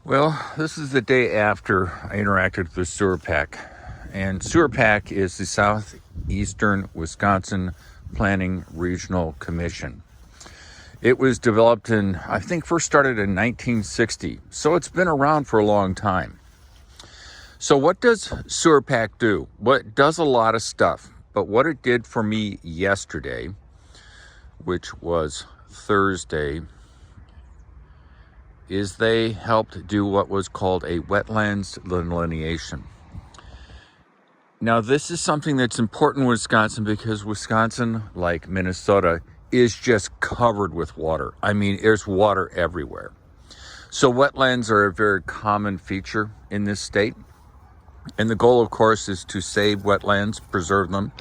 Well, this is the day after I interacted with SEWRPC, and SEWRPC is the Southeastern Wisconsin Planning Regional Commission. It was developed I think first started in 1960, so it's been around for a long time. So what does SEWRPC do? Well, it does a lot of stuff, but what it did for me yesterday, which was Thursday, is they helped do what was called a wetlands delineation. Now, this is something that's important in Wisconsin because Wisconsin, like Minnesota, is just covered with water. I mean, there's water everywhere. So wetlands are a very common feature in this state. And the goal, of course, is to save wetlands, preserve them.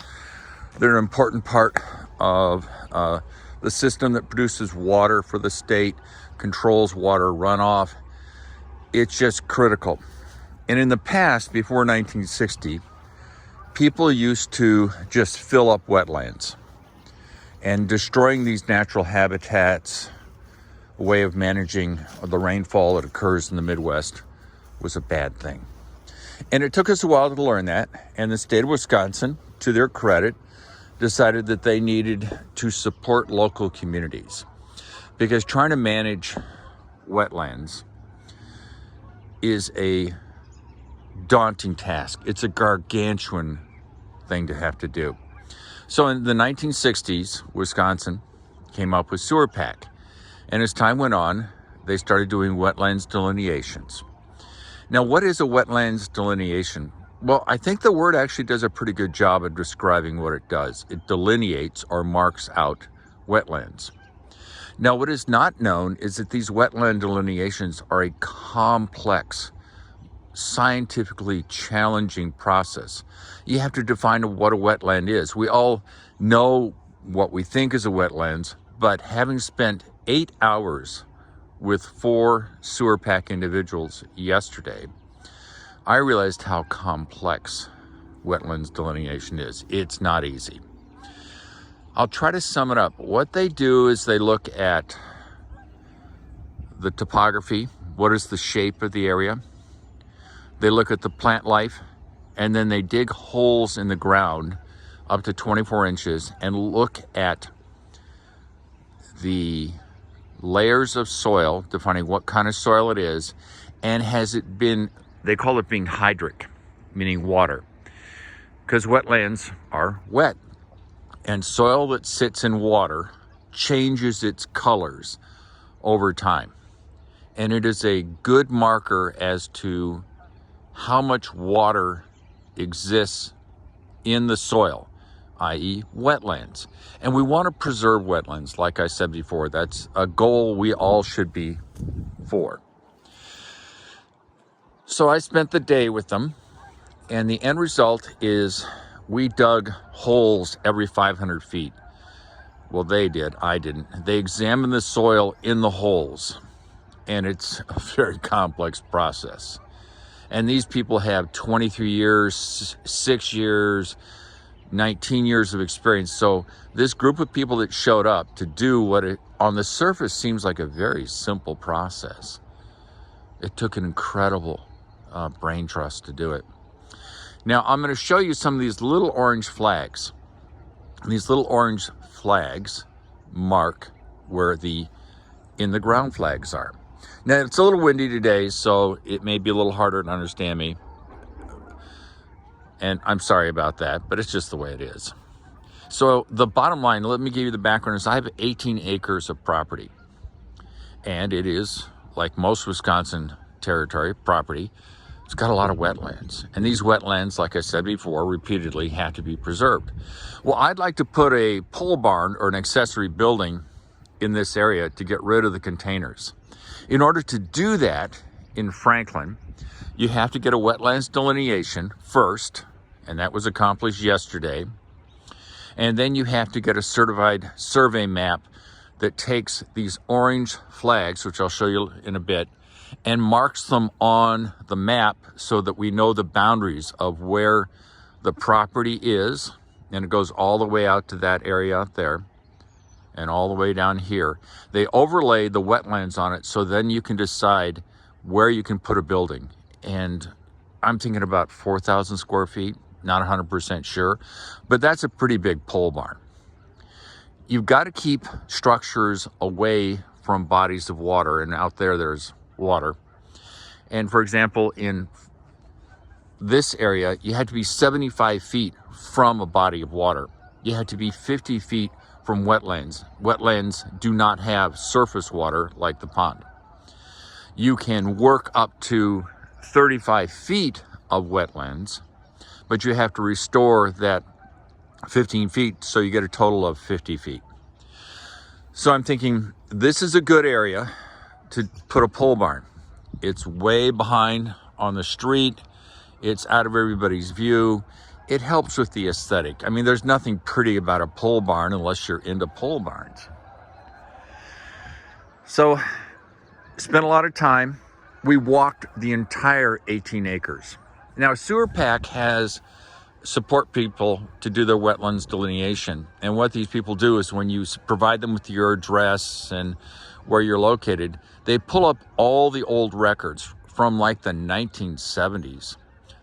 They're an important part of the system that produces water for the state, controls water runoff. It's just critical. And in the past, before 1960, people used to just fill up wetlands, and destroying these natural habitats, a way of managing the rainfall that occurs in the Midwest, was a bad thing. And it took us a while to learn that, and the state of Wisconsin, to their credit, decided that they needed to support local communities, because trying to manage wetlands is a daunting task. It's a gargantuan thing to have to do. So in the 1960s, Wisconsin came up with SEWRPC, and as time went on, they started doing wetlands delineations. Now, what is a wetlands delineation? Well, I think the word actually does a pretty good job of describing what it does. It delineates or marks out wetlands. Now, what is not known is that these wetland delineations are a complex, scientifically challenging process. You have to define what a wetland is. We all know what we think is a wetlands, but having spent 8 hours with 4 SEWRPC individuals yesterday, I realized how complex wetlands delineation is. It's not easy. I'll try to sum it up. What they do is they look at the topography, what is the shape of the area. They look at the plant life, and then they dig holes in the ground up to 24 inches and look at the layers of soil, defining what kind of soil it is, and has it been, they call it being hydric, meaning water, because wetlands are wet, and soil that sits in water changes its colors over time. And it is a good marker as to how much water exists in the soil, i.e. wetlands. And we want to preserve wetlands. Like I said before, that's a goal we all should be for. So I spent the day with them, and the end result is we dug holes every 500 feet. Well, they did, I didn't. They examined the soil in the holes, and it's a very complex process. And these people have 23 years, 6 years, 19 years of experience. So this group of people that showed up to do what it on the surface seems like a very simple process, it took an incredible brain trust to do it. Now I'm going to show you some of these little orange flags. These little orange flags mark where the in the ground flags are. Now it's a little windy today, so it may be a little harder to understand me. And I'm sorry about that, but it's just the way it is. So the bottom line, let me give you the background, is I have 18 acres of property. And it is, like most Wisconsin territory property, it's got a lot of wetlands. And these wetlands, like I said before, repeatedly have to be preserved. Well, I'd like to put a pole barn or an accessory building in this area to get rid of the containers. In order to do that in Franklin, you have to get a wetlands delineation first, and that was accomplished yesterday. And then you have to get a certified survey map that takes these orange flags, which I'll show you in a bit, and marks them on the map so that we know the boundaries of where the property is. And it goes all the way out to that area out there and all the way down here. They overlay the wetlands on it, so then you can decide where you can put a building. And I'm thinking about 4,000 square feet, not 100% sure, but that's a pretty big pole barn. You've got to keep structures away from bodies of water, and out there's water. And for example, in this area, you had to be 75 feet from a body of water. You had to be 50 feet from wetlands. Wetlands do not have surface water like the pond. You can work up to 35 feet of wetlands, but you have to restore that 15 feet, so you get a total of 50 feet. So I'm thinking this is a good area to put a pole barn. It's way behind on the street. It's out of everybody's view. It helps with the aesthetic. I mean, there's nothing pretty about a pole barn unless you're into pole barns. So, spent a lot of time. We walked the entire 18 acres. Now, SEWRPC has support people to do their wetlands delineation. And what these people do is when you provide them with your address and where you're located, they pull up all the old records from like the 1970s.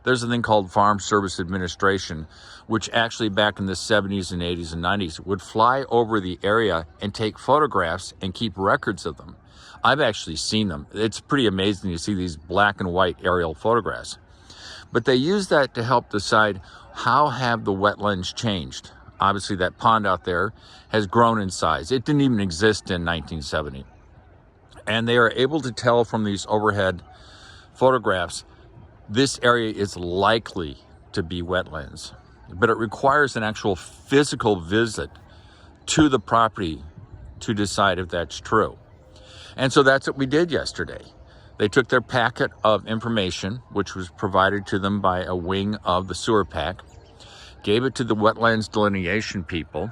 There's a thing called Farm Service Administration, which actually back in the 70s and 80s and 90s would fly over the area and take photographs and keep records of them. I've actually seen them. It's pretty amazing to see these black and white aerial photographs. But they use that to help decide how have the wetlands changed. Obviously that pond out there has grown in size. It didn't even exist in 1970. And they are able to tell from these overhead photographs this area is likely to be wetlands, but it requires an actual physical visit to the property to decide if that's true. And so that's what we did yesterday. They took their packet of information, which was provided to them by a wing of the SEWRPC, gave it to the wetlands delineation people,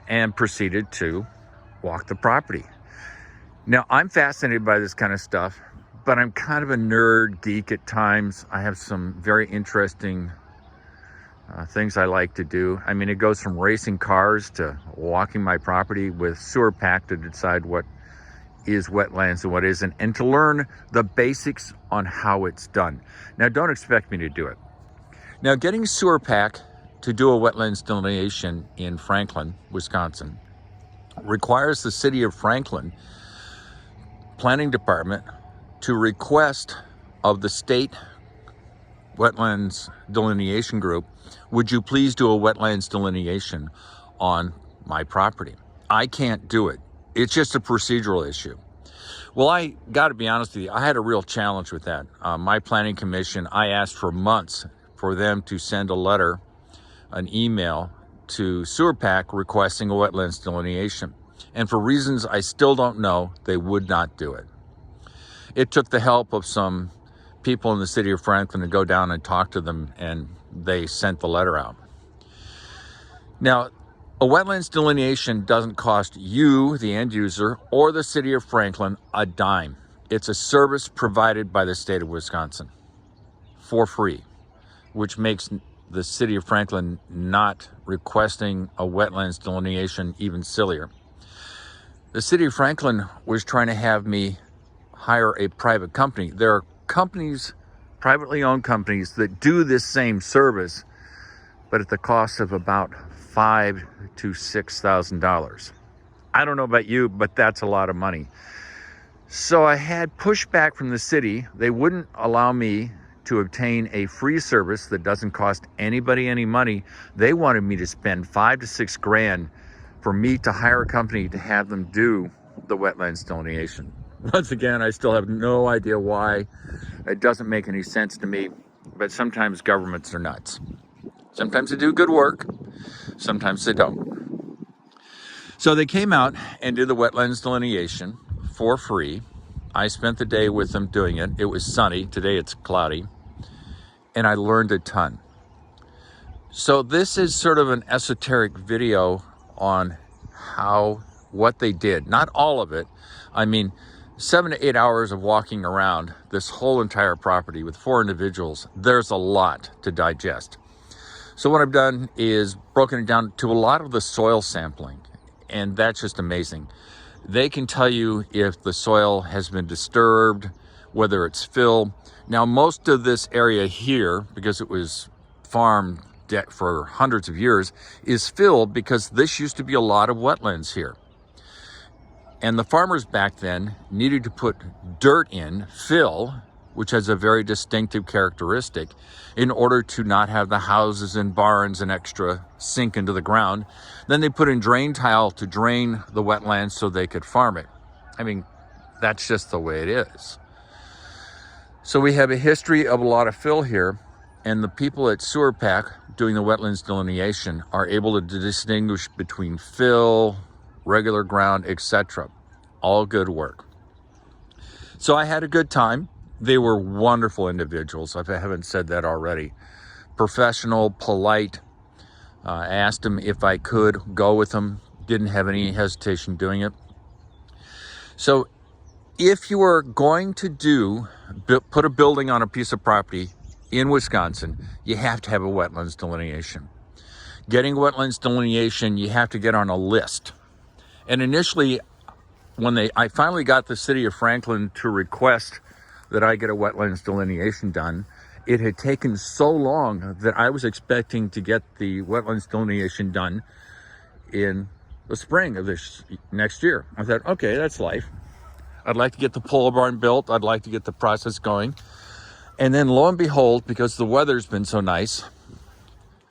and proceeded to walk the property. Now, I'm fascinated by this kind of stuff, but I'm kind of a nerd geek at times. I have some very interesting things I like to do. I mean, it goes from racing cars to walking my property with SEWRPC to decide what is wetlands and what isn't, and to learn the basics on how it's done. Now, don't expect me to do it. Now, getting SEWRPC to do a wetlands delineation in Franklin, Wisconsin, requires the city of Franklin Planning Department to request of the state wetlands delineation group, would you please do a wetlands delineation on my property? I can't do it. It's just a procedural issue. Well, I got to be honest with you, I had a real challenge with that. My planning commission, I asked for months for them to send a letter, an email to SEWRPC requesting a wetlands delineation. And for reasons I still don't know, they would not do it. It took the help of some people in the city of Franklin to go down and talk to them, and they sent the letter out. Now, a wetlands delineation doesn't cost you, the end user, or the city of Franklin a dime. It's a service provided by the state of Wisconsin for free, which makes the city of Franklin not requesting a wetlands delineation even sillier. The city of Franklin was trying to have me hire a private company. There are companies, privately owned companies, that do this same service, but at the cost of about $5,000 to $6,000. I don't know about you, but that's a lot of money. So I had pushback from the city. They wouldn't allow me to obtain a free service that doesn't cost anybody any money. They wanted me to spend $5,000 to $6,000 for me to hire a company to have them do the wetlands delineation. Once again, I still have no idea why. It doesn't make any sense to me, but sometimes governments are nuts. Sometimes they do good work, sometimes they don't. So they came out and did the wetlands delineation for free. I spent the day with them doing it. It was sunny. Today it's cloudy. And I learned a ton. So this is sort of an esoteric video on what they did. Not all of it. I mean, 7 to 8 hours of walking around this whole entire property with 4 individuals. There's a lot to digest. So what I've done is broken it down to a lot of the soil sampling, and that's just amazing. They can tell you if the soil has been disturbed, whether it's fill. Now, most of this area here, because it was farmed for hundreds of years, is filled because this used to be a lot of wetlands here. And the farmers back then needed to put dirt in, fill, which has a very distinctive characteristic, in order to not have the houses and barns and extra sink into the ground. Then they put in drain tile to drain the wetlands so they could farm it. I mean, that's just the way it is. So we have a history of a lot of fill here, and the people at SEWRPC doing the wetlands delineation are able to distinguish between fill, regular ground, etc. All good work. So I had a good time. They were wonderful individuals, if I haven't said that already. Professional, polite. I asked them if I could go with them. Didn't have any hesitation doing it. So if you are going to put a building on a piece of property in Wisconsin, you have to have a wetlands delineation. Getting wetlands delineation, you have to get on a list. And initially, when I finally got the city of Franklin to request that I get a wetlands delineation done, it had taken so long that I was expecting to get the wetlands delineation done in the spring of this next year. I thought, okay, that's life. I'd like to get the pole barn built. I'd like to get the process going. And then lo and behold, because the weather's been so nice,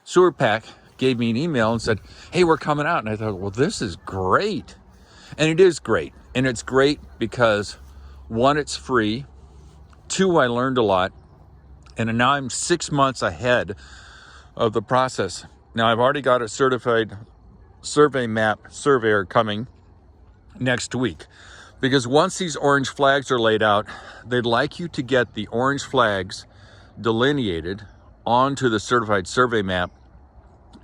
SEWRPC gave me an email and said, hey, we're coming out. And I thought, well, this is great. And it is great. And it's great because, one, it's free. Two, I learned a lot. And now I'm 6 months ahead of the process. Now, I've already got a certified survey map surveyor coming next week. Because once these orange flags are laid out, they'd like you to get the orange flags delineated onto the certified survey map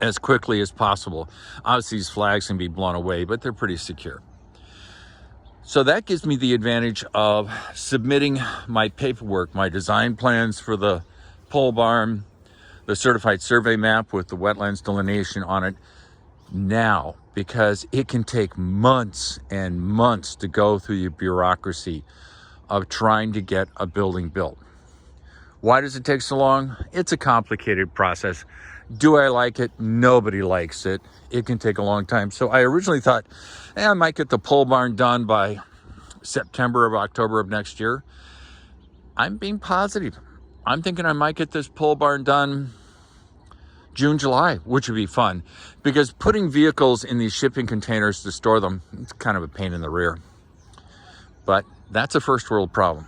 as quickly as possible. Obviously, these flags can be blown away, but they're pretty secure. So that gives me the advantage of submitting my paperwork, my design plans for the pole barn, the certified survey map with the wetlands delineation on it now, because it can take months and months to go through the bureaucracy of trying to get a building built. Why does it take so long? It's a complicated process. Do I like it? Nobody likes it. It can take a long time. So I originally thought, I might get the pole barn done by September or October of next year. I'm being positive. I'm thinking I might get this pole barn done June, July, which would be fun, because putting vehicles in these shipping containers to store them, it's kind of a pain in the rear. But that's a first world problem.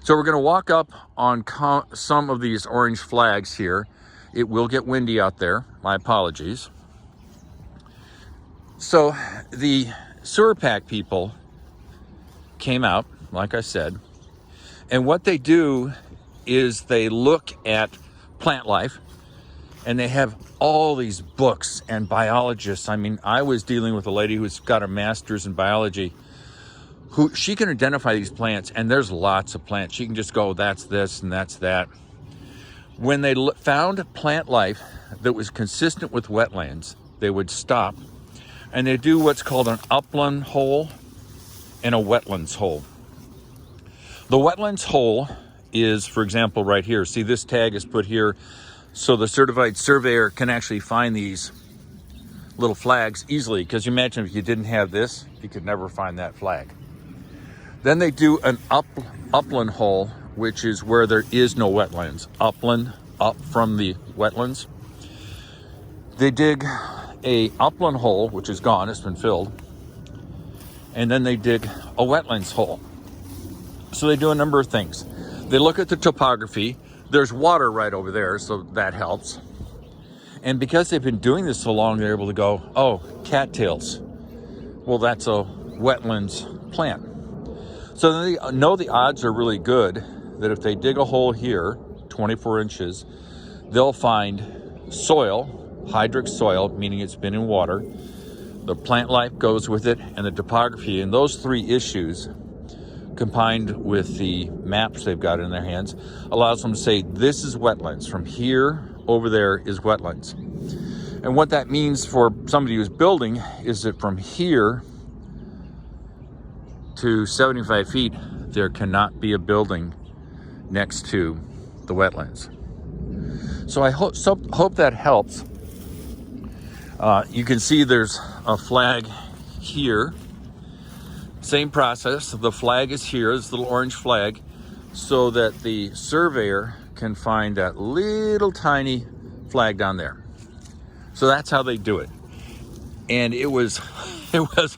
So we're going to walk up on some of these orange flags here. It will get windy out there. My apologies. So the SEWRPC people came out, like I said, and what they do is they look at plant life, and they have all these books and biologists. I mean, I was dealing with a lady who's got a master's in biology, who she can identify these plants, and there's lots of plants. She can just go, that's this and that's that. When they found plant life that was consistent with wetlands, they would stop, and they do what's called an upland hole and a wetlands hole. The wetlands hole is, for example, right here. See, this tag is put here so the certified surveyor can actually find these little flags easily, because you imagine if you didn't have this, you could never find that flag. Then they do an upland hole, which is where there is no wetlands. Upland, up from the wetlands. They dig a upland hole, which is gone, it's been filled, and then they dig a wetlands hole. So they do a number of things. They look at the topography. There's water right over there, so that helps. And because they've been doing this so long, they're able to go, oh, cattails. Well, that's a wetlands plant. So they know the odds are really good that if they dig a hole here, 24 inches, they'll find soil, hydric soil, meaning it's been in water. The plant life goes with it, and the topography. And those three issues, combined with the maps they've got in their hands, allows them to say, this is wetlands. From here over there is wetlands. And what that means for somebody who's building is that from here to 75 feet, there cannot be a building next to the wetlands. So I hope that helps. You can see there's a flag here. Same process. The flag is here, this little orange flag, so that the surveyor can find that little tiny flag down there. So that's how they do it. And it was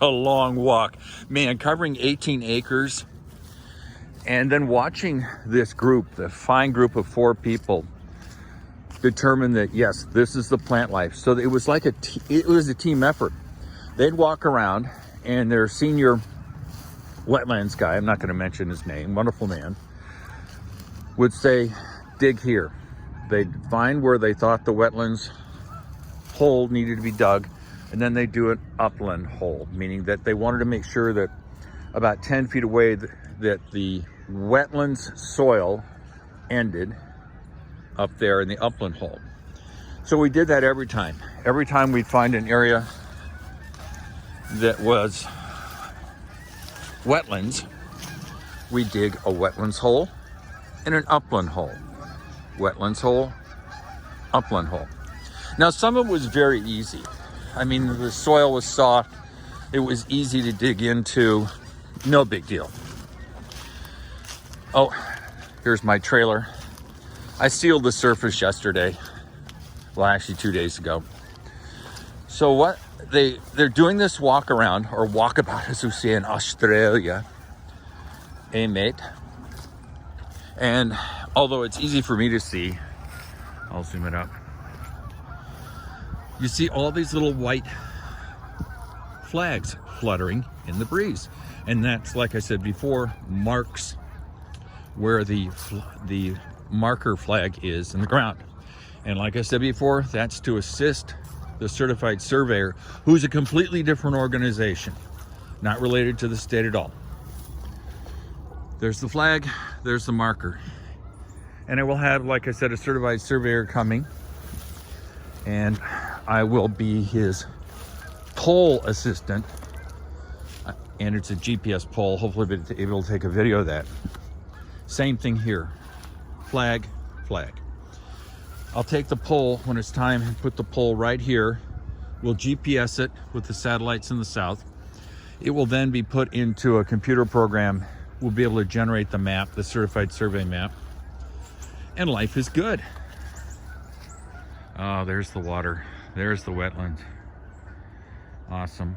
a long walk, man, covering 18 acres. And then watching this group, the fine group of 4 people, determine that yes, this is the plant life. So it was like it was a team effort. They'd walk around, and their senior wetlands guy, I'm not going to mention his name, wonderful man, would say, dig here. They'd find where they thought the wetlands hole needed to be dug, and then they do an upland hole, meaning that they wanted to make sure that about 10 feet away that the wetlands soil ended up there in the upland hole. So we did that every time. Every time we'd find an area that was wetlands, we dig a wetlands hole and an upland hole. Wetlands hole, upland hole. Now some of it was very easy. I mean, the soil was soft. It was easy to dig into. No big deal. Oh, here's my trailer. I sealed the surface yesterday. Well, actually 2 days ago. So what they're doing this walk around, or walkabout as we say in Australia, mate. And although it's easy for me to see, I'll zoom it up. You see all these little white flags fluttering in the breeze. And that's, like I said before, marks where the marker flag is in the ground. And like I said before, that's to assist the certified surveyor, who's a completely different organization, not related to the state at all. There's the flag, there's the marker. And I will have, like I said, a certified surveyor coming, and I will be his pole assistant. And it's a GPS pole. Hopefully I'll be able to take a video of that. Same thing here. Flag, flag. I'll take the pole when it's time and put the pole right here. We'll GPS it with the satellites in the south. It will then be put into a computer program. We'll be able to generate the map, the certified survey map. And life is good. Oh, there's the water. There's the wetlands. Awesome.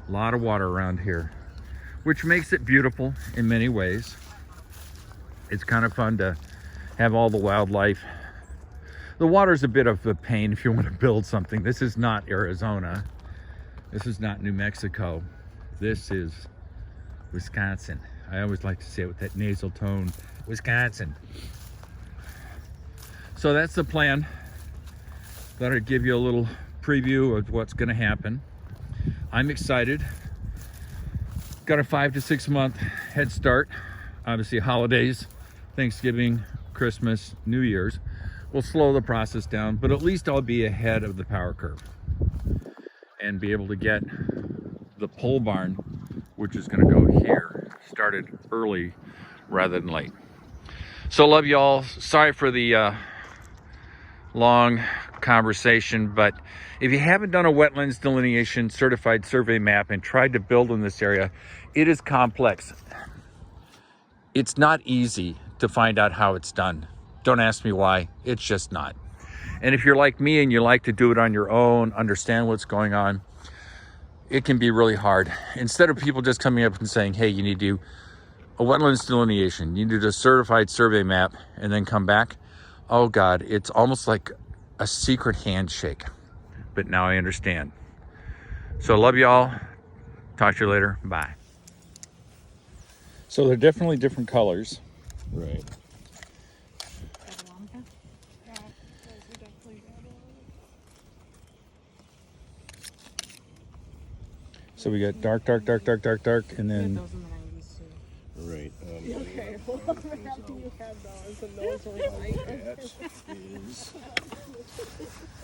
A lot of water around here, which makes it beautiful in many ways. It's kind of fun to have all the wildlife. The water's a bit of a pain if you want to build something. This is not Arizona. This is not New Mexico. This is Wisconsin. I always like to say it with that nasal tone, Wisconsin. So that's the plan. Thought I'd give you a little preview of what's going to happen. I'm excited. Got a 5 to 6 month head start. Obviously holidays, Thanksgiving, Christmas, New Year's will slow the process down, but at least I'll be ahead of the power curve and be able to get the pole barn, which is going to go here, started early rather than late. So love you all. Sorry for the long conversation, but if you haven't done a wetlands delineation certified survey map and tried to build in this area, it is complex. It's not easy to find out how it's done. Don't ask me why, it's just not. And if you're like me and you like to do it on your own, understand what's going on, it can be really hard. Instead of people just coming up and saying, hey, you need to do a wetlands delineation, you need to do a certified survey map, and then come back, oh God, it's almost like a secret handshake. But now I understand. So love you all. Talk to you later. Bye. So they're definitely different colors. Right. So we got dark, dark, dark, dark, dark, dark, and then Right. Okay, well, I'm happy you have those, and those are Is,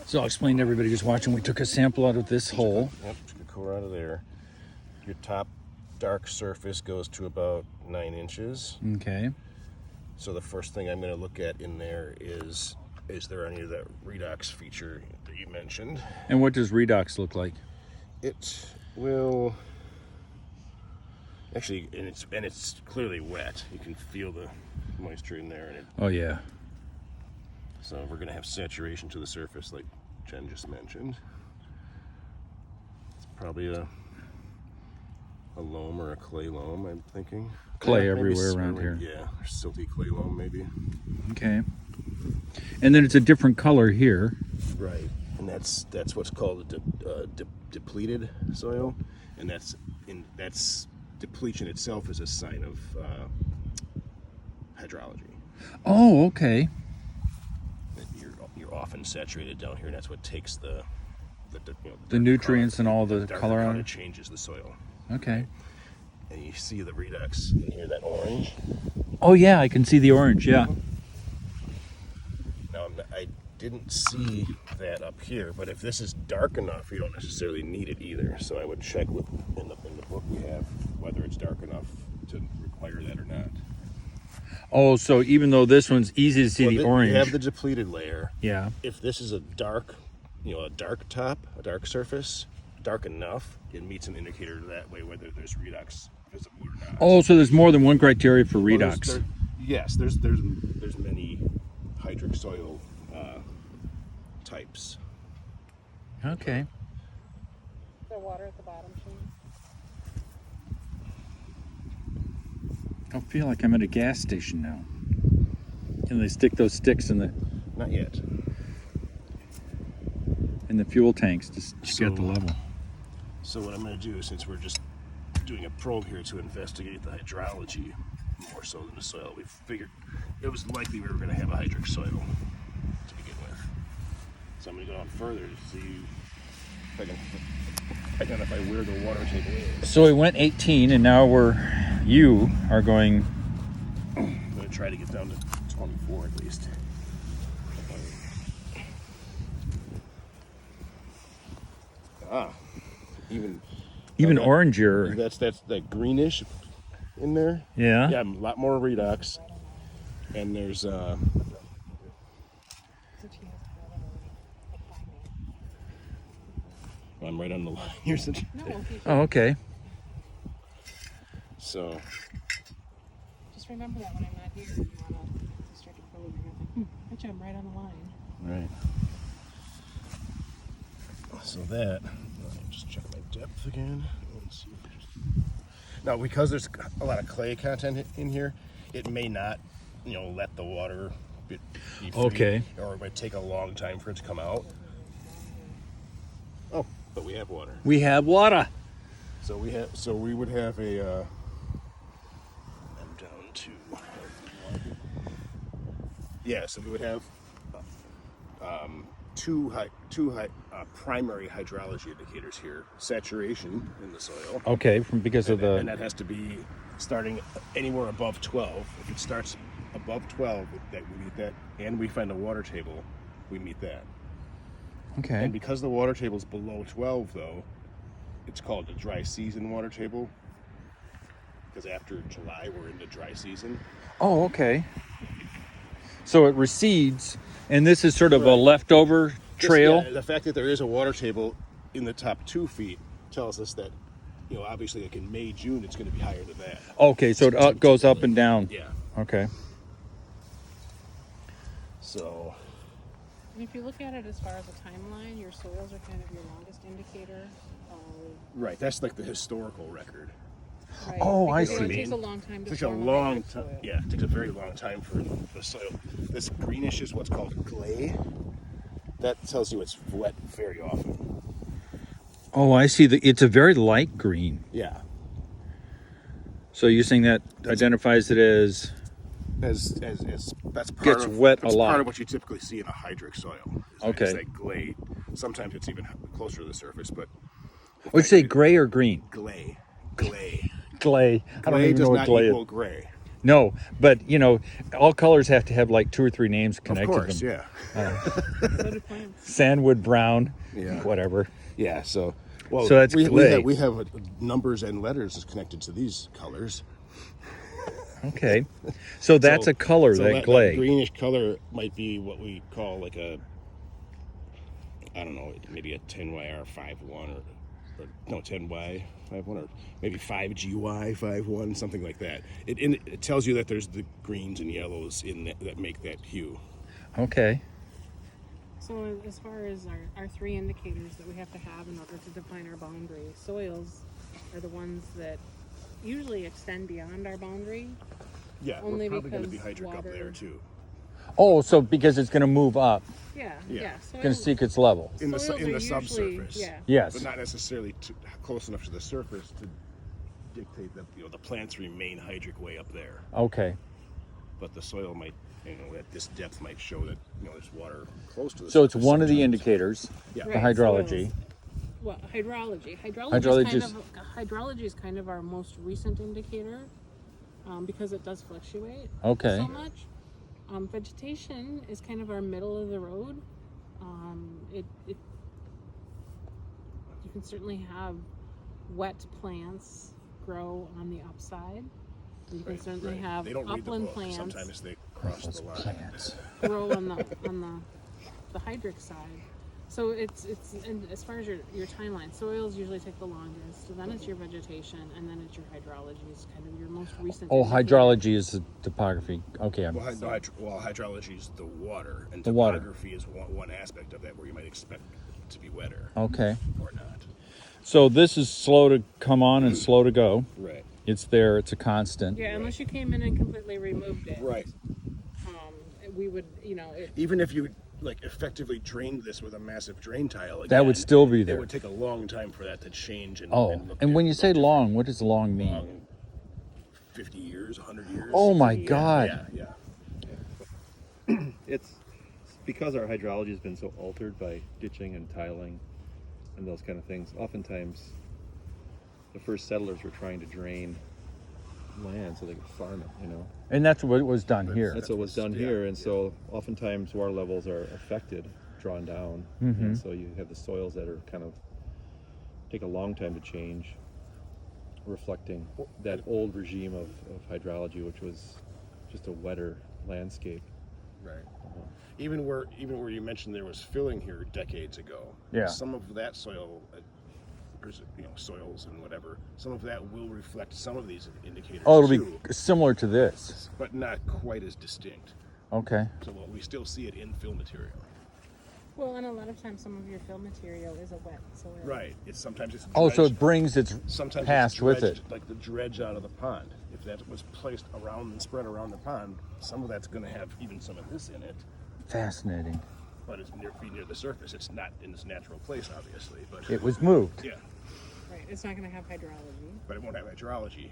so I'll explain to everybody who's watching. We took a sample out of this hole. yep, took a core out of there. Your top dark surface goes to about 9 inches. Okay. So the first thing I'm going to look at in there is there any of that redox feature that you mentioned? And what does redox look like? It will actually, and it's clearly wet. You can feel the moisture in there, and Oh yeah. so we're going to have saturation to the surface, like Jen just mentioned. It's probably a loam or a clay loam, I'm thinking. Clay Maybe everywhere around here. Yeah, or silty clay loam maybe. Okay. And then it's a different color here. Right, and that's what's called a depleted soil, and that's depletion itself is a sign of hydrology. Oh, okay. That you're often saturated down here, and that's what takes the The nutrients and all the darker color on color it. changes the soil. Okay. And you see the redox in here, that orange. Oh yeah, I can see the orange. Yeah. Now I didn't see that up here, but if this is dark enough, you don't necessarily need it either. So I would check in the book we have whether it's dark enough to require that or not. Oh, so even though this one's easy to see Well, the orange. You have the depleted layer. Yeah. If this is a dark top, a dark surface, dark enough, it meets an indicator that way whether there's redox visible or not. Oh, so there's more than one criteria for Well, redox. yes, there's many hydric soil types. Okay. Is there water at the bottom, Shane? I feel like I'm at a gas station now. And they stick those sticks in Not yet. the fuel tanks to get the level. So what I'm going to do, since we're just doing a probe here to investigate the hydrology more so than the soil, we figured it was likely we were going to have a hydric soil to begin with. So I'm going to go on further to see if I can identify where the water table is. So we went 18 and now you are going. I'm going to try to get down to 24 at least. Even that- oranger. That's that greenish in there. Yeah. Yeah, a lot more redox. And there's I'm right on the line here. Oh, okay. So Just remember that when I'm not here, you want to start to probe. You're like, bet you I'm right on the line. right. So that, let me just check my depth again. Let's see. Now, because there's a lot of clay content in here, it may not, let the water be free, Okay. or it might take a long time for it to come out. Oh, but we have water. We have water. So we would have a. I'm down to. Yeah, so we would have two primary hydrology indicators here: saturation in the soil. Okay, because of And the. that has to be starting anywhere above 12. If it starts above 12, that we meet that, and we find a water table, we meet that. Okay. And because the water table is below 12, though, it's called the dry season water table. Because after July, we're into dry season. Oh, okay. So it recedes, and this is sort of a Right. leftover trail. The fact that there is a water table in the top 2 feet tells us that, obviously, like in May, June, it's going to be higher than that. Okay, so it goes up and down. Yeah. Okay. So, And if you look at it as far as a timeline, your soils are kind of your longest indicator. right, that's like the historical record. Right? Oh, I Because see. It takes a long time It to takes a form long hydric time. soil. Yeah, it takes a very long time for the soil. This greenish is what's called clay. That tells you it's wet very often. Oh, I see. It's a very light green. Yeah. So you're saying that identifies it as. As that's part Gets of, wet a that's lot. part of what you typically see in a hydric soil. Okay. Is that clay. Sometimes it's even closer to the surface, but Would you say gray or green? clay. Clay. I don't Clay even does know what not clay equal is. gray. No, but all colors have to have like 2 or 3 names Of connected course, to them. yeah. So do plants. Sandwood brown. Yeah. Whatever. Yeah, so So that's clay. we have numbers and letters connected to these colors. Okay. So that's a color, So that clay. that greenish color might be what we call like a, I don't know, maybe a 10YR 51 or no 10Y 51 or maybe 5GY 51, something like that. It tells you that there's the greens and yellows in that make that hue. Okay. So as far as our three indicators that we have to have in order to define our boundary, soils are the ones that usually extend beyond our boundary. Yeah, Only we're probably going to be because hydric up there water- too. Oh, so because it's going to move up, Yeah, Yeah. yeah. it's going to seek its level. In the soils in are the usually- subsurface. Yeah. Yes. But not necessarily close enough to the surface to dictate that the plants remain hydric way up there. Okay. But the soil might, at this depth might show that there's water close to the So it's surface one of the sometimes. indicators, Yeah. the Right, hydrology. soils. Well, hydrology. Hydrology is kind of our most recent indicator because it does fluctuate Okay. so much. Vegetation is kind of our middle of the road. You can certainly have wet plants grow on the upside. You can certainly have They don't read the upland book. plants Sometimes they cross Those the line. plants. grow on the hydric side. So it's and as far as your timeline, soils usually take the longest. So then it's your vegetation, and then it's your hydrology. Is kind of your most recent. Oh, indicator. hydrology is the topography. Okay. Well, hydrology is the water, and The water. topography is one aspect of that where you might expect it to be wetter Okay. or not. So this is slow to come on and slow to go. Right. It's there. It's a constant. Yeah, unless you came in and completely removed it. Right. We would, Even if you effectively drained this with a massive drain tile, again, That would still be It there. would take a long time for that to change. And, Oh, look and when you say different. long, what does long mean? Long, 50 years, 100 years. Oh my Yeah. God. Yeah. It's because our hydrology has been so altered by ditching and tiling and those kind of things. Oftentimes, the first settlers were trying to drain land so they could farm it, And that's what was done here. That's what was done Yeah, here, and yeah. so oftentimes water levels are affected, drawn down, and so you have the soils that are kind of take a long time to change, reflecting that old regime of hydrology, which was just a wetter landscape. Right. Even where you mentioned there was filling here decades ago. Yeah. Some of that soil, soils and whatever. Some of that will reflect some of these indicators. Oh, it'll too, be similar to this. but not quite as distinct. Okay. So we still see it in fill material. well, and a lot of times some of your fill material is a wet soil. Right. Sometimes it's Oh, so dredged. it brings its Sometimes past it's with dredged, it. like the dredge out of the pond. If that was placed around and spread around the pond, some of that's going to have even some of this in it. Fascinating. But it's near the surface. It's not in its natural place, obviously. But It was moved. yeah, Right. It's not going to have hydrology. but it won't have hydrology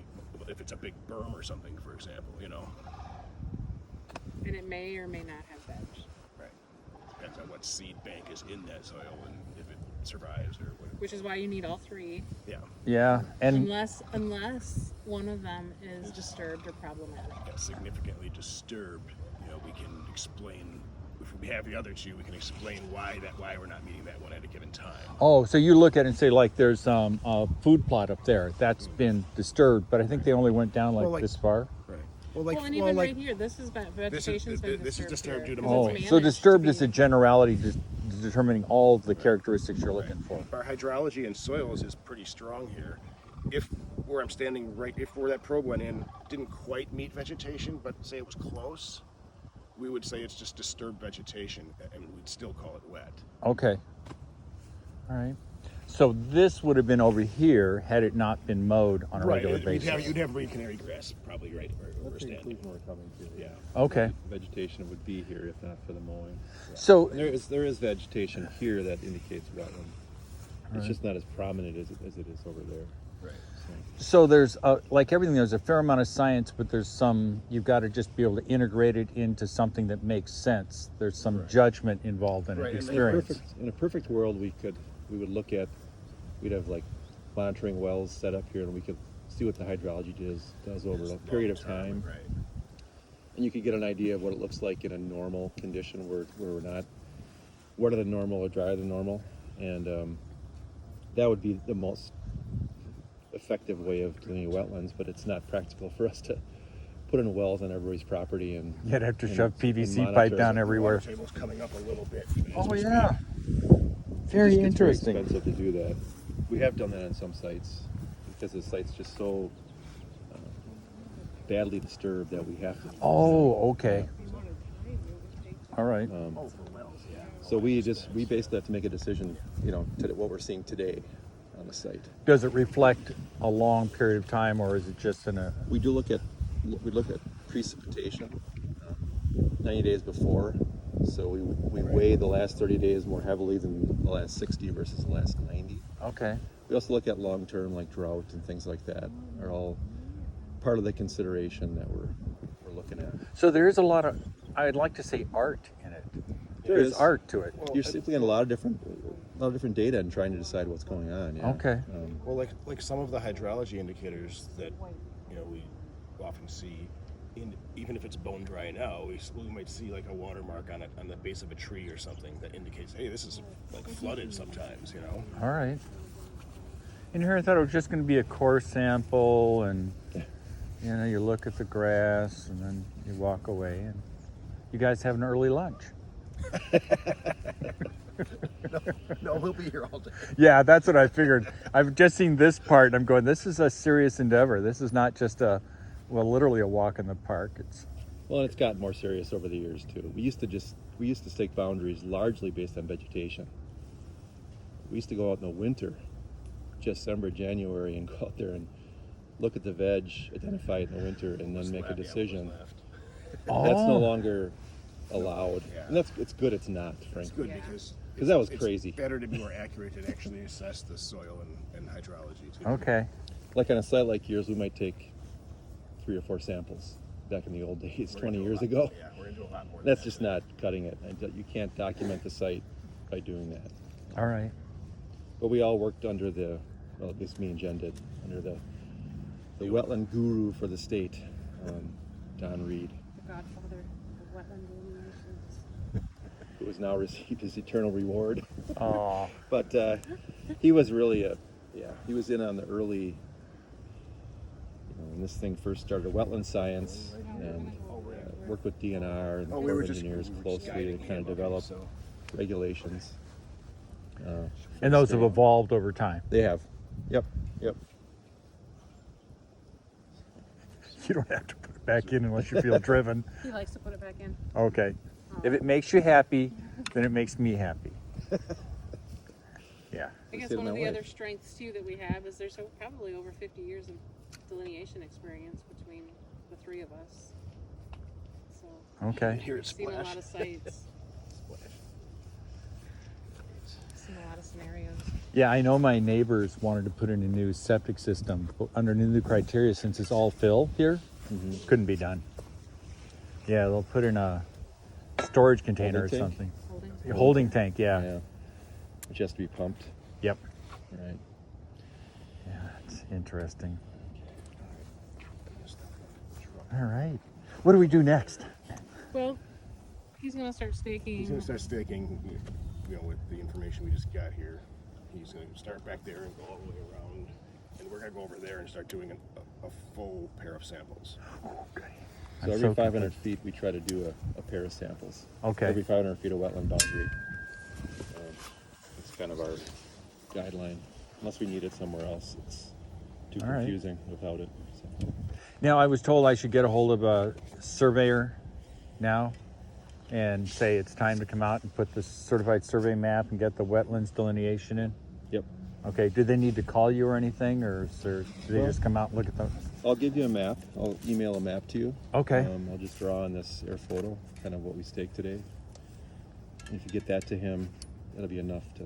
if it's a big berm or something, for example. And it may or may not have veg. Right. Depends on what seed bank is in that soil and if it survives or what. Which is why you need all three. Yeah. Yeah. And Unless one of them is disturbed or problematic. Got significantly disturbed. We can explain. If we have the other two, we can explain why we're not meeting that one at a given time. oh, so you look at it and say, like, there's a food plot up there that's been disturbed, but I think they only went down Well, like- this far. Right. Well, and even right here, this is vegetation's been this is disturbed. disturbed here due to because Oh, it's so managed disturbed to is a be- generality, determining all of the characteristics you're looking for. Our hydrology and soils is pretty strong here. If where I'm standing if where that probe went in didn't quite meet vegetation, but say it was close, we would say it's just disturbed vegetation, and we'd still call it wet. Okay. All right. So this would have been over here had it not been mowed on a regular basis. You'd have reed canary grass probably right where we're That's the standing. conclusion we're coming to. Yeah. Okay. Vegetation would be here if not for the mowing. So And there is vegetation here that indicates wetland. It's just not as prominent as it is over there. Right. So there's like everything, there's a fair amount of science, but there's some, you've got to just be able to integrate it into something that makes sense. There's some judgment involved in Right, it, and experience. In a perfect world, we would look at, we'd have like monitoring wells set up here, and we could see what the hydrology does over a period of time, Right. and you could get an idea of what it looks like in a normal condition where we're not wetter than normal or drier than normal, and that would be the most effective way of delineating wetlands. But it's not practical for us to put in wells on everybody's property and You'd have to and- shove and PVC monitor pipe it. down The everywhere. water table's coming up a little bit. Even as Oh we yeah. It Very just gets interesting. Very expensive to do that. We have done that on some sites because the site's just so badly disturbed that we have to. Oh, okay. All right. speak. Oh, for wells, yeah. So we basically have to make a decision, you know, to what we're seeing today on the site. Does it reflect a long period of time, or is it just in a? We look at precipitation 90 days before. So we weigh the last 30 days more heavily than the last 60 versus the last 90. Okay. We also look at long term, like drought and things like that, are all part of the consideration that we're looking at. So there is a lot of, I'd like to say, art in it. There There's is. art to it. You're simply in a lot of different data and trying to decide what's going on. Yeah. Okay. Well, like some of the hydrology indicators that we often see, even if it's bone dry now, we might see like a watermark on the base of a tree or something that indicates, hey, this is like flooded sometimes. All right. And here I thought it was just going to be a core sample, and you look at the grass, and then you walk away, and you guys have an early lunch. No, we'll be here all day. Yeah, that's what I figured. I've just seen this part, and I'm going, this is a serious endeavor. This is not just literally a walk in the park. Well, it's gotten more serious over the years too. We used to stake boundaries largely based on vegetation. We used to go out in the winter, December, January, and go out there and look at the veg, identify it in the winter, and then make a decision. That's no longer allowed, Yeah. and it's good. It's not, frankly. It's good Yeah. because that was it's crazy. better to be more accurate and actually assess the soil and hydrology too. Okay. Like on a site like yours, we might take 3 or 4 samples back in the old days, We're 20 gonna do a years lot- ago. Yeah, we're gonna do a lot more. That's than just not cutting it. And you can't document the site by doing that. All right. But we all worked under well, at least me and Jen did, under the wetland guru for the state, Don Reed, The godfather of wetland delineations. who has now received his eternal reward. Oh. But he was really he was in on the early, when this thing first started, wetland science, and worked with DNR and Oh, Corps of Engineers closely to kind of develop so regulations. And those have evolved over time. They have. Yep. You don't have to put it back in unless you feel driven. He likes to put it back in. Okay. If it makes you happy, then it makes me happy. Yeah. I guess Say to one of my the wife. other strengths too that we have is there's probably over 50 years of delineation experience between the three of us. So Okay. here we've it's seen a splash. lot of sites, seen a lot of scenarios. Yeah, I know my neighbors wanted to put in a new septic system but under new criteria since it's all fill here. Couldn't be done. Yeah, they'll put in a storage container Holding or tank? something. Holding. A holding tank, yeah. Yeah. Which has to be pumped. Yep. Right. Yeah, it's interesting. All right. What do we do next? Well, he's gonna start staking. He's gonna start staking, with the information we just got here. He's gonna start back there and go all the way around, and we're gonna go over there and start doing a full pair of samples. Okay. So every 500 feet, we try to do a pair of samples. Okay. Every 500 feet of wetland boundary. It's kind of our guideline. Unless we need it somewhere else, it's too All right. confusing without it. So. Now, I was told I should get a hold of a surveyor now and say it's time to come out and put this certified survey map and get the wetlands delineation in. Yep. Okay, do they need to call you or anything, or do they Well- just come out and look at them? I'll give you a map. I'll email a map to you. Okay. I'll just draw on this air photo, kind of what we staked today. And if you get that to him, that'll be enough to.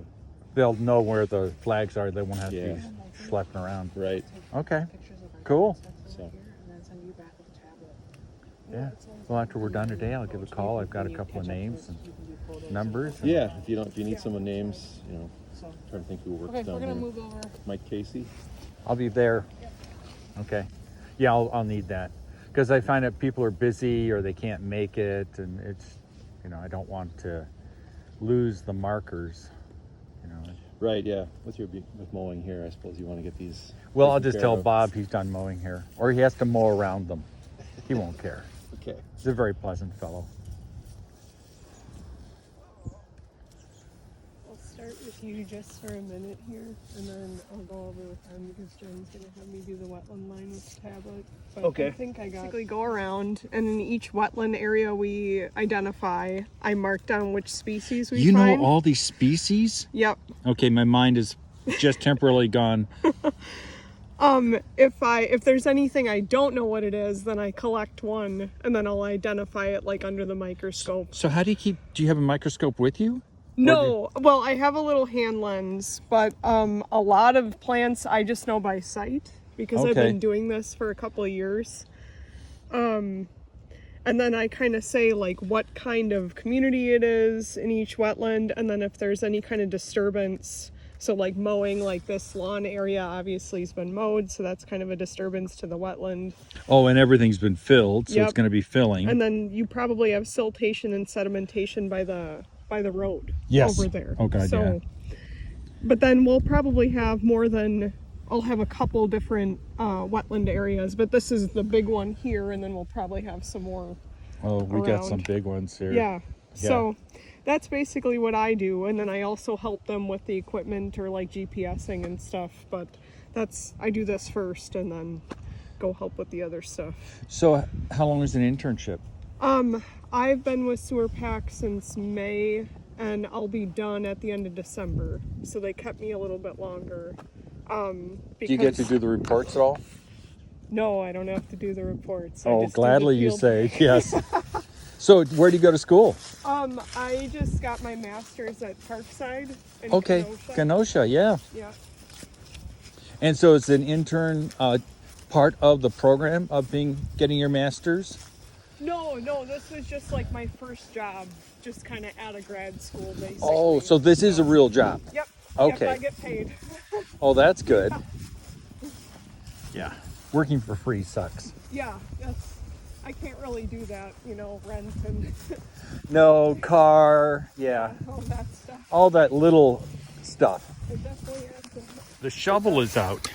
They'll know where the flags are. They won't have to Yeah. be schlepping around. Right. Okay, Pictures of our cool. sites So. over here, and then send you back with a tablet. Yeah. Well, after we're done today, I'll give a call. I've got a couple of names and numbers. and- Yeah. If you need someone names, So, trying to think who works okay, down we're gonna here. move over. Mike Casey. I'll be there. Okay. Yeah, I'll need that because I find that people are busy or they can't make it, and it's, I don't want to lose the markers. Right. Yeah. With mowing here, I suppose you want to get these. Well, I'll taken just care tell of. Bob he's done mowing here, or he has to mow around them. He won't care. Okay. He's a very pleasant fellow. I'll start with you just for a minute here, and then I'll go over with them because Jen's gonna have me do the wetland line with the tablet. But Okay. I think I got basically go around, and in each wetland area we identify, I mark down which species we You find. know all these species? Yep. Okay, my mind is just temporarily gone. If there's anything I don't know what it is, then I collect one, and then I'll identify it like under the microscope. So how do you have a microscope with you? No, well, I have a little hand lens, but a lot of plants I just know by sight because I've Okay. been doing this for a couple of years. And then I kind of say like what kind of community it is in each wetland, and then if there's any kind of disturbance. So like mowing, like this lawn area obviously has been mowed, so that's kind of a disturbance to the wetland. Oh, and everything's been filled, so it's Yep. going to be filling. And then you probably have siltation and sedimentation by the road Yes. over there. Oh, God, so, but then we'll probably have I'll have a couple different wetland areas, but this is the big one here, and then we'll probably have some more. Oh, we got around. some big ones here. Yeah. So that's basically what I do, and then I also help them with the equipment or like GPSing and stuff, but I do this first and then go help with the other stuff. So how long is an internship? I've been with SEWRPC since May, and I'll be done at the end of December. So they kept me a little bit longer. Do you get to do the reports at all? No, I don't have to do the reports. I Oh, just do the gladly you field- say, yes. So where do you go to school? I just got my master's at Parkside in Okay, Kenosha. Kenosha, yeah. Yeah. And so it's an intern part of the program of getting your master's? No, this was just like my first job, just kind of out of grad school, basically. Oh, so this is a real job. Yep. Okay. Yep, I get paid. Oh, that's good. Yeah. Working for free sucks. Yeah, I can't really do that, rent and No, car, yeah. all that stuff. All that little stuff. I definitely have to. The shovel is out.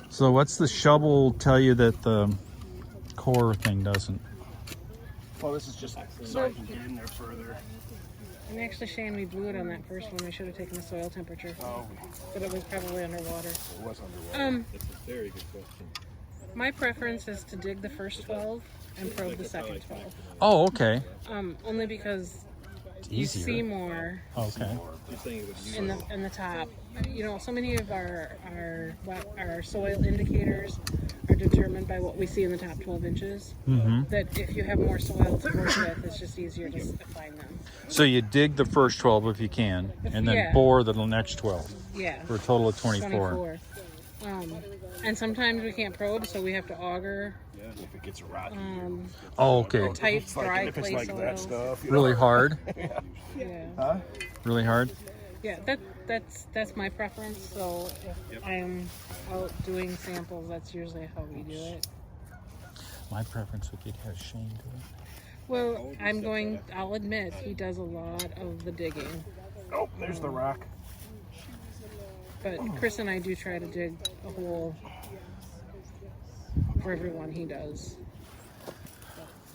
So what's the shovel tell you that the core thing doesn't? Well, this is just so I can get in there further. And actually, Shane, we blew it on that first one. We should have taken the soil temperature, Oh, but it was probably underwater. it was underwater. That's a very good question. My preference is to dig the first 12 and probe the second 12. Oh, okay. Only because you Easier. see more Okay. You're saying it was in the top. So many of our soil indicators are determined by what we see in the top 12 inches. Mm-hmm. That if you have more soil to work with, it's just easier to find them. So you dig the first 12 if you can, and then Yeah. bore the next 12 Yeah. for a total of 24. 24. And sometimes we can't probe, so we have to auger Yeah, if it gets rocky. Oh, okay. tight, dry If it's clay like that soils. stuff. Really hard? Yeah. Huh? Really hard? Yeah, that's my preference. So if I'm out doing samples, that's usually how we do it. My preference would be to have Shane do it. Well, I'll admit, he does a lot of the digging. Oh, there's the rock. But Chris and I do try to dig a hole for every one he does.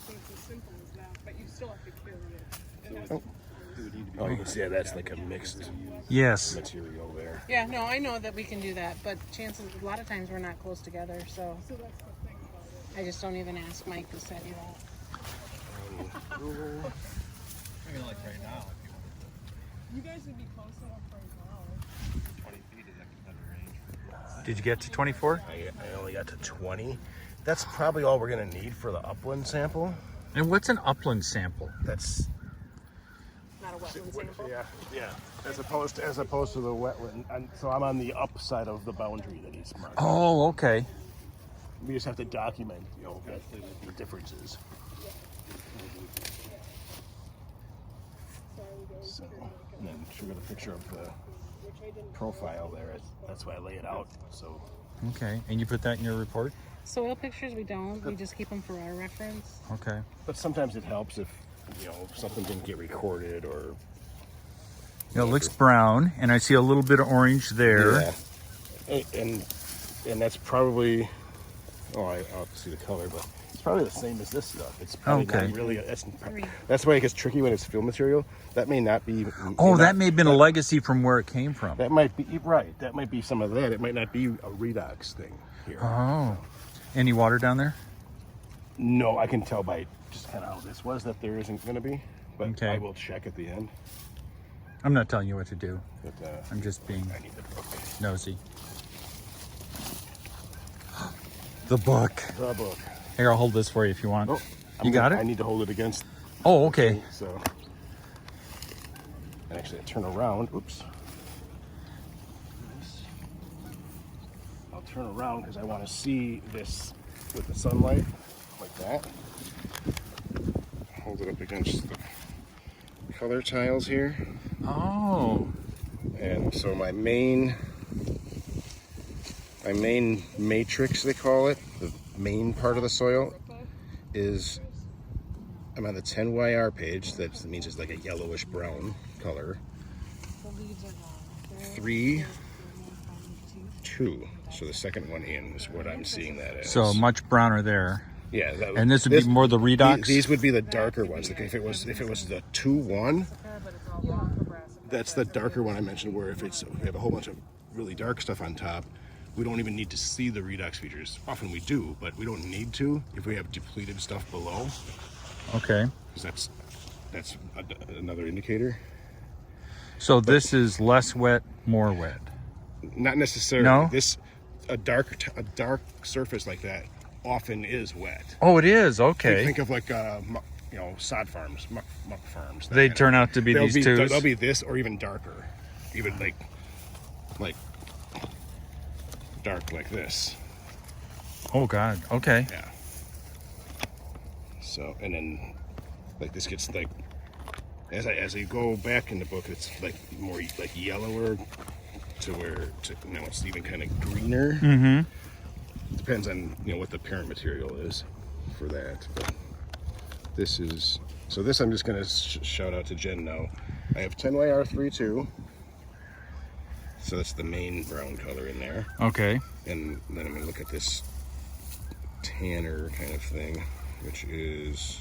It's as simple as that, but you still have to carry it. Oh, you can see that's like a mixed Yes. material there. Yeah, no, I know that we can do that, but a lot of times we're not close together, so So that's the thing about it. I just don't even ask Mike to set you up. I mean, like right now, if you want You guys would be close enough right now. 20 feet is that better range. Did you get to 24? I only got to 20. That's probably all we're going to need for the upland sample. And what's an upland sample? That's Not a wetland sample. yeah. As opposed to the wetland. So I'm on the upside of the boundary that he's marked. Oh, okay. We just have to document, the differences. So, and then she got a picture of the profile there. That's why I lay it out. So Okay. And you put that in your report? Soil pictures we don't. We just keep them for our reference. Okay. but sometimes it helps if something didn't get recorded or. It looks brown, and I see a little bit of orange there. Yeah. And that's probably. Oh, I'll have to see the color, but it's probably the same as this stuff. It's probably not really. That's why it gets tricky when it's fill material. That may not be. That may have been a legacy from where it came from. That might be right. That might be some of that. It might not be a redox thing here. Oh, any water down there? No, I can tell by just kind of how this was that there isn't going to be, but Okay. I will check at the end. I'm not telling you what to do. But, I'm just being I need the book. nosy. The book. The book. Here, I'll hold this for you if you want. Oh, You got it? I need to hold it against. Oh, okay. So, actually, I turn around. Oops. I'll turn around because I want to see this with the sunlight, like that. Hold it up against the color tiles here. Oh. And so my main matrix, they call it, the main part of the soil, is, I'm on the 10YR page. That means it's like a yellowish brown color. 3, 2. So the second one in is what I'm seeing that as. So much browner there. Yeah. And this would be more the redox? These would be the darker ones. Like if it was the 2-1, that's the darker one I mentioned. Where if we have a whole bunch of really dark stuff on top, we don't even need to see the redox features. Often we do, but we don't need to if we have depleted stuff below. Okay. Because that's another indicator. So this is less wet, more wet. Not necessarily. No? A dark surface like that often is wet. Oh, it is. Okay. Think of like sod farms, muck farms. They turn out to be these twos. They'll be this or even darker, even like dark like this. Oh God. Okay. Yeah. So and then like this gets like as I go back in the book, it's like more like yellower to where now it's even kind of greener. Mm-hmm. Depends on what the parent material is for that. But this is this. I'm just gonna shout out to Jen now. I have 10YR32. So that's the main brown color in there. Okay. And then I'm gonna look at this tanner kind of thing, which is,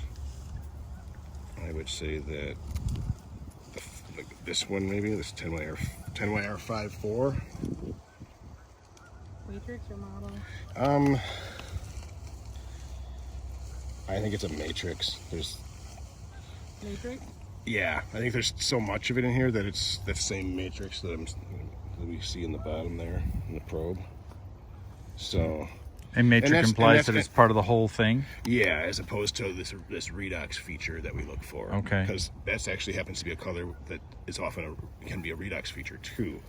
I would say that this one maybe, this 10YR54. Matrix or model? I think it's a matrix. Matrix? Yeah, I think there's so much of it in here that it's the same matrix that we see in the bottom there in the probe. So. And matrix implies that it's part of the whole thing? Yeah, as opposed to this redox feature that we look for. Okay. Because that actually happens to be a color that is often can be a redox feature too.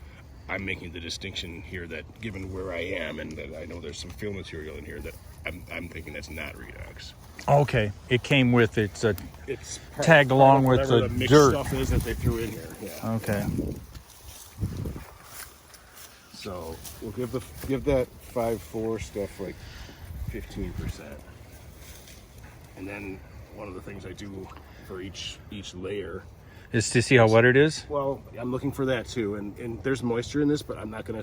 I'm making the distinction here that given where I am and that I know there's some fill material in here that I'm thinking that's not redox. Okay. It came with it's tagged along with the mixed dirt stuff is that they threw in here. Yeah. Okay. So we'll give that 5.4 stuff like 15%. And then one of the things I do for each layer is to see how wet it is? Well, I'm looking for that too, and there's moisture in this, but I'm not gonna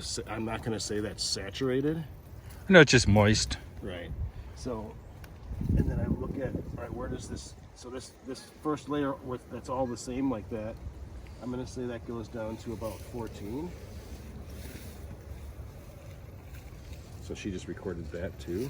say that's saturated. No, it's just moist. Right. So, and then I look at where does this? So this first layer that's all the same like that. I'm gonna say that goes down to about 14. So she just recorded that too.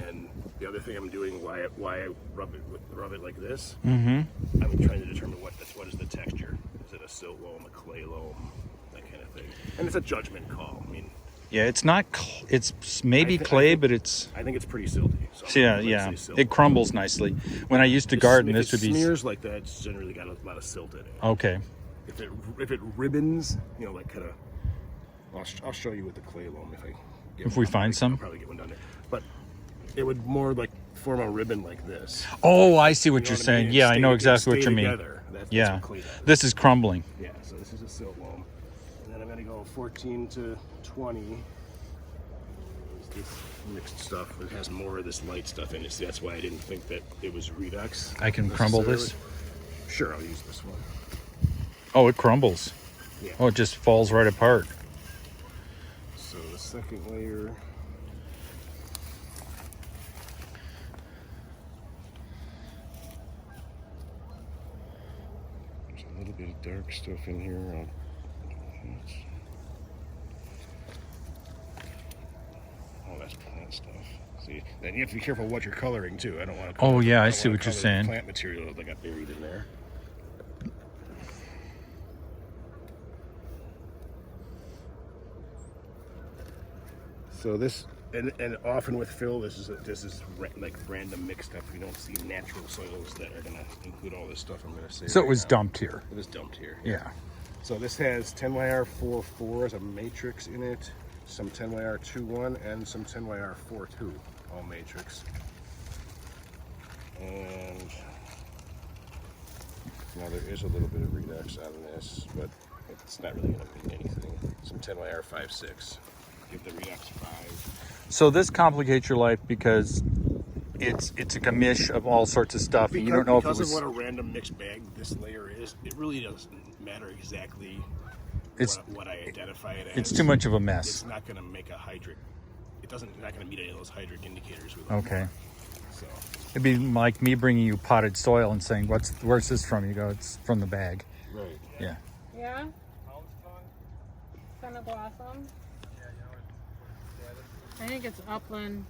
And the other thing I'm doing, why I rub it like this, I'm trying to determine what is the texture. Is it a silt loam, a clay loam, that kind of thing. And it's a judgment call. I mean, yeah, it's not. It's maybe clay, but it's. I think it's pretty silty. So Yeah. It crumbles nicely. When I used to garden, this would be. Smears like that. It's generally got a lot of silt in it. Okay. If it ribbons, like kind of. I'll show you with the clay loam if we find some. I'll probably get one down there, but it would more like form a ribbon like this. Oh, I see what you're I saying. mean? Yeah, I know exactly what you mean. That's Yeah, what clay does. this is crumbling. Yeah, so this is a silt loam, and then I'm gonna go 14 to 20. Is this mixed stuff. It has more of this light stuff in it. So that's why I didn't think that it was redox. I can crumble this? necessarily. Sure, I'll use this one. Oh, it crumbles. Yeah. Oh, it just falls right apart. So the second layer. There's a little bit of dark stuff in here. Oh, that's plant stuff. See, then you have to be careful what you're coloring too. I don't want to. Oh, yeah, I see what you're saying. Plant material that got buried in there. So this, and often with fill, this is like random mixed stuff. We don't see natural soils that are gonna include all this stuff. I'm gonna say. So it right was now. dumped here. It was dumped here. Yeah. So this has 10YR44 as a matrix in it, some 10YR21, and some 10YR42, all matrix. And now there is a little bit of redox on this, but it's not really going to mean anything. Some 10YR56. Give the redox 5. So this complicates your life because it's a gamish of all sorts of stuff, and you don't know if it Because was. of what a random mixed bag this layer is, it really doesn't matter exactly what I identify it as. It's too much of a It's mess. not going to make a hydric. It's not going to meet any of those hydric indicators with it. Okay. So It'd be like me bringing you potted soil and saying, "Where's this from?" You go, "It's from the bag." right. Yeah. Yeah? Gonna blossom. I think it's upland